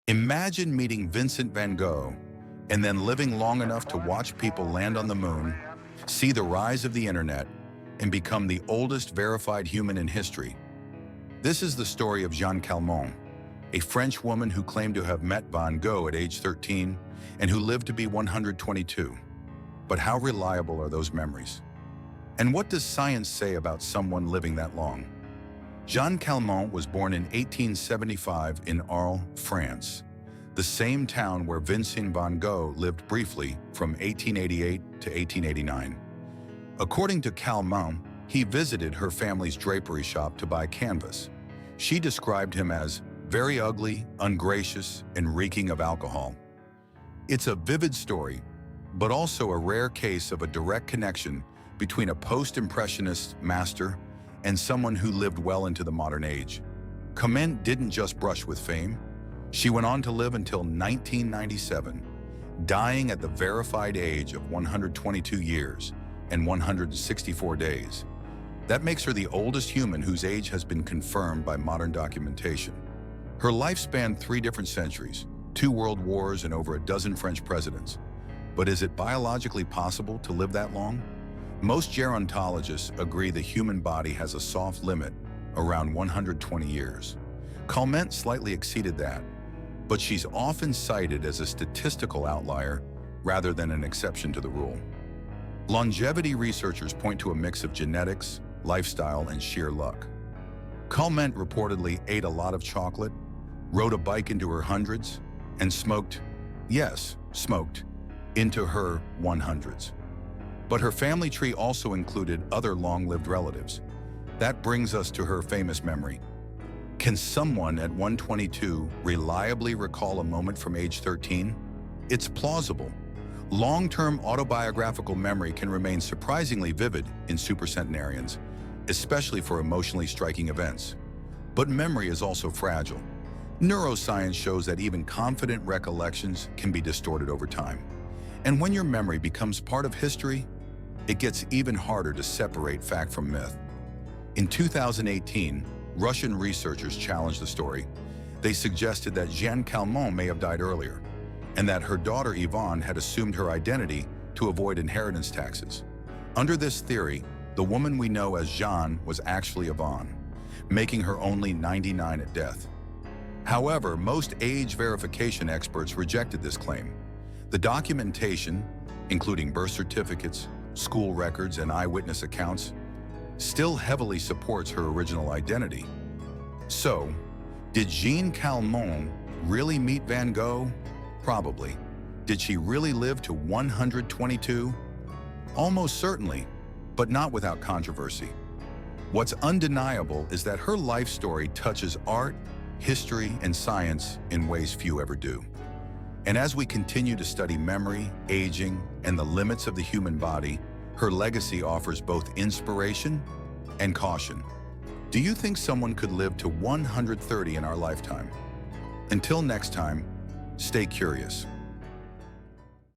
Imagine meeting Vincent van Gogh and then living long enough to watch people land on the moon, see the rise of the internet, and become the oldest verified human in history. This is the story of Jeanne Calment, a French woman who claimed to have met Van Gogh at age 13 and who lived to be 122. But how reliable are those memories? And what does science say about someone living that long? Jeanne Calment was born in 1875 in Arles, France, the same town where Vincent van Gogh lived briefly from 1888 to 1889. According to Calment, he visited her family's drapery shop to buy canvas. She described him as very ugly, ungracious, and reeking of alcohol. It's a vivid story, but also a rare case of a direct connection between a post-impressionist master and someone who lived well into the modern age. Calment didn't just brush with fame. She went on to live until 1997, dying at the verified age of 122 years and 164 days. That makes her the oldest human whose age has been confirmed by modern documentation. Her life spanned 3 different centuries, 2 world wars, and over a dozen French presidents. But is it biologically possible to live that long? Most gerontologists agree the human body has a soft limit, around 120 years. Calment slightly exceeded that, but she's often cited as a statistical outlier rather than an exception to the rule. Longevity researchers point to a mix of genetics, lifestyle, and sheer luck. Calment reportedly ate a lot of chocolate, rode a bike into her hundreds, and smoked, yes, smoked, into her 100s. But her family tree also included other long-lived relatives. That brings us to her famous memory. Can someone at 122 reliably recall a moment from age 13? It's plausible. Long-term autobiographical memory can remain surprisingly vivid in supercentenarians, especially for emotionally striking events. But memory is also fragile. Neuroscience shows that even confident recollections can be distorted over time. And when your memory becomes part of history, it gets even harder to separate fact from myth. In 2018, Russian researchers challenged the story. They suggested that Jeanne Calment may have died earlier, and that her daughter Yvonne had assumed her identity to avoid inheritance taxes. Under this theory, the woman we know as Jeanne was actually Yvonne, making her only 99 at death. However, most age verification experts rejected this claim. The documentation, including birth certificates, school records, and eyewitness accounts, still heavily supports her original identity. So, did Jeanne Calment really meet Van Gogh? Probably. Did she really live to 122? Almost certainly, but not without controversy. What's undeniable is that her life story touches art, history, and science in ways few ever do. And as we continue to study memory, aging, and the limits of the human body, her legacy offers both inspiration and caution. Do you think someone could live to 130 in our lifetime? Until next time, stay curious.